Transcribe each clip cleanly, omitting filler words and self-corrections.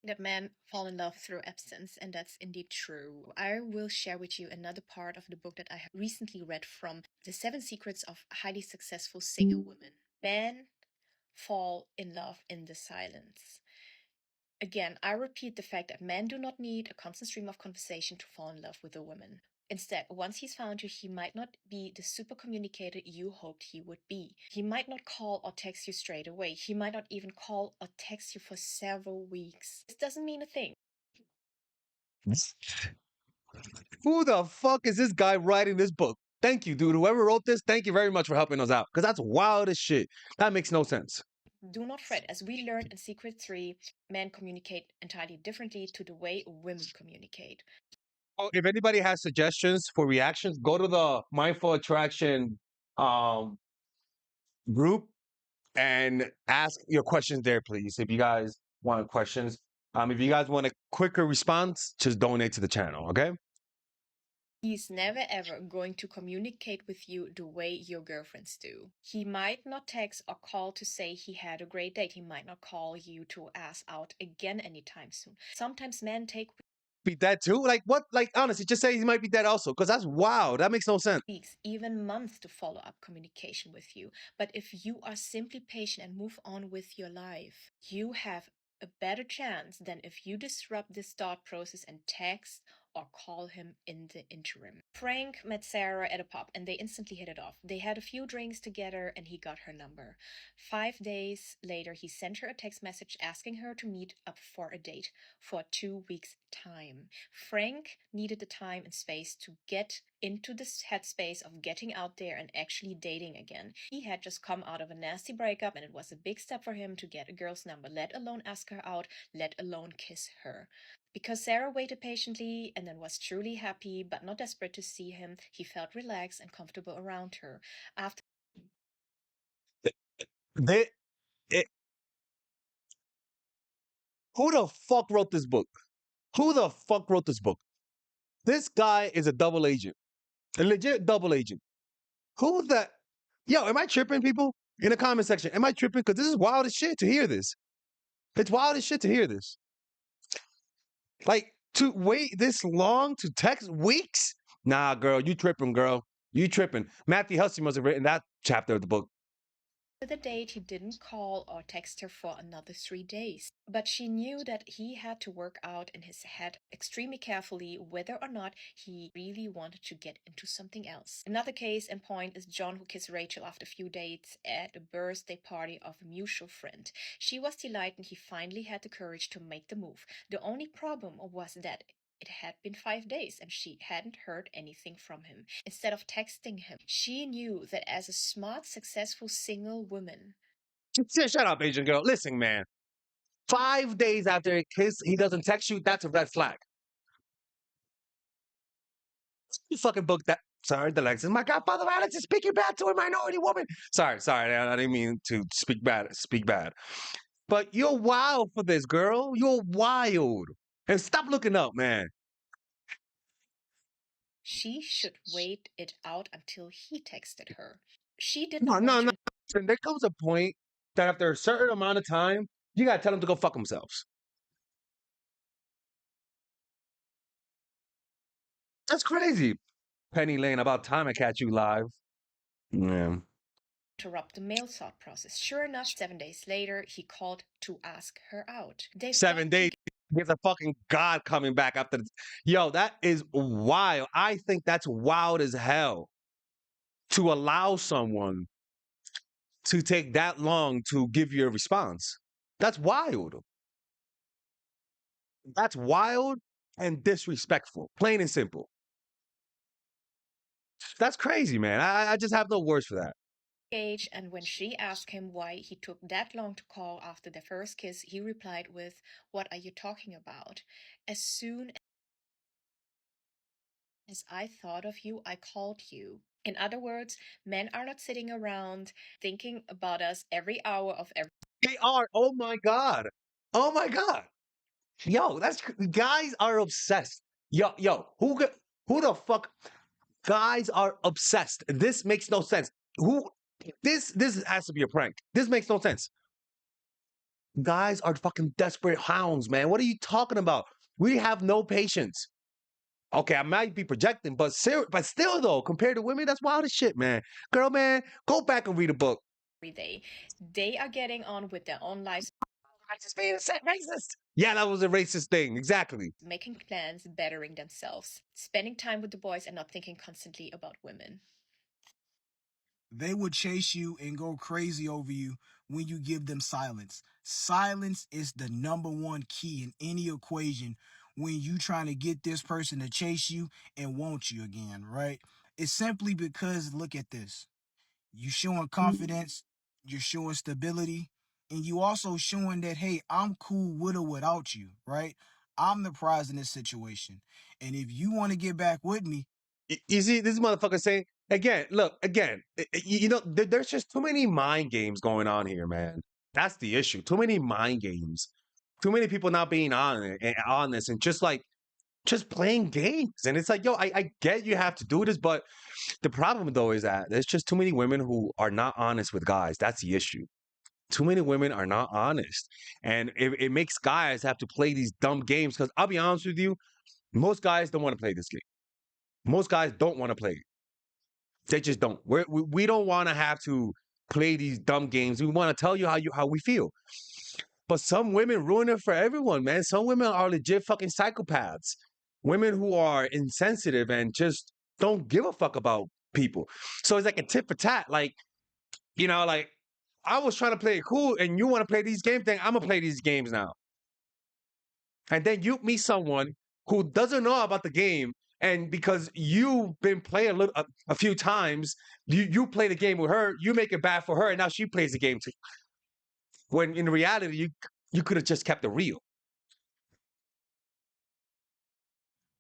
That men fall in love through absence, and that's indeed true. I will share with you another part of the book that I have recently read from The Seven Secrets of Highly Successful Single Women. Men fall in love in the silence. Again, I repeat the fact that men do not need a constant stream of conversation to fall in love with a woman. Instead, once he's found you, he might not be the super communicator you hoped he would be. He might not call or text you straight away. He might not even call or text you for several weeks. This doesn't mean a thing. Who the fuck is this guy writing this book? Thank you, dude. Whoever wrote this, thank you very much for helping us out. Because that's wild as shit. That makes no sense. Do not fret. As we learned in Secret 3, men communicate entirely differently to the way women communicate. Oh, if anybody has suggestions for reactions, go to the Mindful Attraction um, group and ask your questions there, please. If you guys want questions, if you guys want a quicker response, just donate to the channel, okay? He's never ever going to communicate with you the way your girlfriends do. He might not text or call to say he had a great date. He might not call you to ask out again anytime soon. Sometimes men take Be dead too? Like what? Like honestly, just say he might be dead also, because that's wild. That makes no sense. weeks, even months to follow up communication with you. But if you are simply patient and move on with your life, you have a better chance than if you disrupt this thought process and text or call him in the interim. Frank met Sarah at a pub and they instantly hit it off. They had a few drinks together and he got her number. 5 days later, he sent her a text message asking her to meet up for a date for 2 weeks' time. Frank needed the time and space to get into this headspace of getting out there and actually dating again. He had just come out of a nasty breakup and it was a big step for him to get a girl's number, let alone ask her out, let alone kiss her. Because Sarah waited patiently and then was truly happy but not desperate to see him, he felt relaxed and comfortable around her. After They, it, who the fuck wrote this book? Who the fuck wrote this book? This guy is a double agent, a legit double agent. Who the? Yo, am I tripping, people? In the comment section, am I tripping? Because this is wild as shit to hear this. It's wild as shit to hear this. Like, to wait this long to text weeks? Nah, girl, you tripping, girl. You tripping. Matthew Hussey must have written that chapter of the book. the date, he didn't call or text her for another 3 days. But she knew that he had to work out in his head extremely carefully whether or not he really wanted to get into something else. Another case in point is John, who kissed Rachel after a few dates at a birthday party of a mutual friend. She was delighted and he finally had the courage to make the move. The only problem was that it had been 5 days and she hadn't heard anything from him. Instead of texting him, she knew that as a smart, successful single woman, Shut up, Asian girl. Listen, man. 5 days after a kiss, he doesn't text you. That's a red flag. You fucking book that. Sorry, the Lexus. My godfather Alex is speaking bad to a minority woman. Sorry. I didn't mean to speak bad. Speak bad. But you're wild for this, girl. You're wild. And stop looking up, man. she should wait it out until he texted her. She did No, not no, want no. to. And there comes a point that after a certain amount of time, you gotta tell them to go fuck themselves. That's crazy. Penny Lane, about time I catch you live. Yeah. Interrupt the mail sort process. Sure enough, 7 days later, he called to ask her out. They 7 days. There's a fucking God coming back after this. Yo, that is wild. I think that's wild as hell to allow someone to take that long to give you a response. That's wild. That's wild and disrespectful, plain and simple. That's crazy, man. I just have no words for that. engaged, and when she asked him why he took that long to call after their first kiss, he replied with, "What are you talking about? As soon as I thought of you, I called you." In other words, men are not sitting around thinking about us every hour of every. They are. Oh my God. Oh my God. Yo, guys are obsessed. Yo, who the fuck? Guys are obsessed. This makes no sense. Who this has to be a prank. This makes no sense. Guys are fucking desperate hounds, man. What are you talking about? We have no patience. Okay, I might be projecting, but still though, compared to women, that's wild as shit, man. Girl, man, go back and read a book. every day. They are getting on with their own lives, Racist being racist. Yeah, that was a racist thing. Exactly. making plans, bettering themselves, spending time with the boys, and not thinking constantly about women. They will chase you and go crazy over you when you give them silence. Silence is the number one key in any equation when you trying to get this person to chase you and want you again, right? It's simply because look at this. You showing confidence, you're showing stability, and you also showing that, hey, I'm cool with or without you, right? I'm the prize in this situation. And if you want to get back with me, You see, this motherfucker saying again. Look, again. You know, there's just too many mind games going on here, man. That's the issue. Too many mind games. Too many people not being honest, and just playing games. And it's like, yo, I get you have to do this, but the problem though is that there's just too many women who are not honest with guys. That's the issue. Too many women are not honest, and it makes guys have to play these dumb games. Because I'll be honest with you, most guys don't want to play this game. Most guys don't want to play it. They just don't. We don't want to have to play these dumb games. We want to tell you how we feel. But some women ruin it for everyone, man. Some women are legit fucking psychopaths. Women who are insensitive and just don't give a fuck about people. So it's like a tit for tat. Like, you know, like I was trying to play it cool and you want to play these games, then I'm gonna play these games now. And then you meet someone who doesn't know about the game, and because you've been playing a few times, you play the game with her, you make it bad for her, and now she plays the game too. When in reality, you could have just kept it real.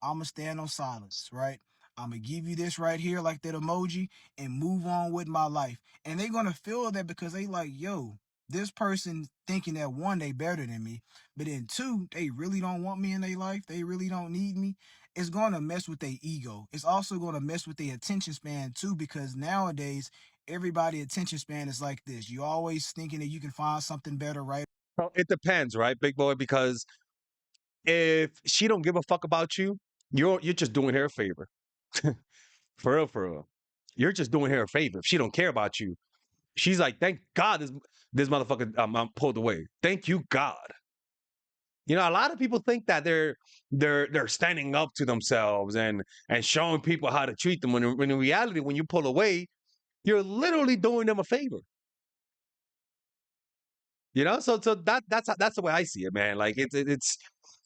I'ma stand on silence, right? I'ma give you this right here, like that emoji, and move on with my life. And they're gonna feel that because they like, yo, this person thinking that one, they better than me, but then two, they really don't want me in their life. They really don't need me. It's gonna mess with their ego. It's also gonna mess with their attention span too, because nowadays everybody attention span is like this. You always thinking that you can find something better, right? Well, it depends, right, big boy? Because if she don't give a fuck about you, you're just doing her a favor. For real, for real. You're just doing her a favor. If she don't care about you, she's like, thank God this motherfucker pulled away. Thank you, God. You know, a lot of people think that they're standing up to themselves and showing people how to treat them. When in reality, when you pull away, you're literally doing them a favor. You know, so that's the way I see it, man. Like it's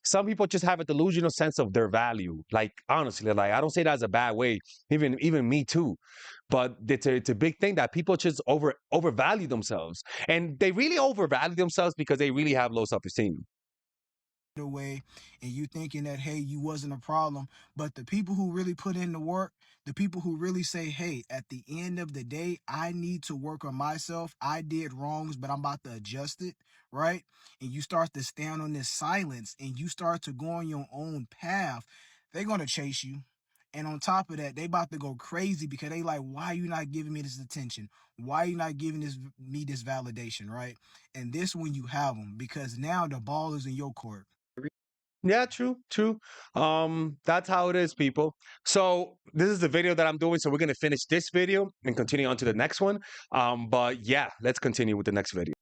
some people just have a delusional sense of their value. Like honestly, like I don't say that as a bad way. Even me too, but it's a big thing that people just overvalue themselves, and they really overvalue themselves because they really have low self esteem. Away and you thinking that hey you wasn't a problem, but the people who really put in the work, the people who really say hey at the end of the day I need to work on myself, I did wrongs but I'm about to adjust it, right? And you start to stand on this silence and you start to go on your own path, they're gonna chase you. And on top of that, they about to go crazy because they like, why are you not giving me this attention? Why are you not giving me this validation, right? And this when you have them, because now the ball is in your court. Yeah, true, true. That's how it is, people. So this is the video that I'm doing. So we're gonna finish this video and continue on to the next one. But yeah, let's continue with the next video.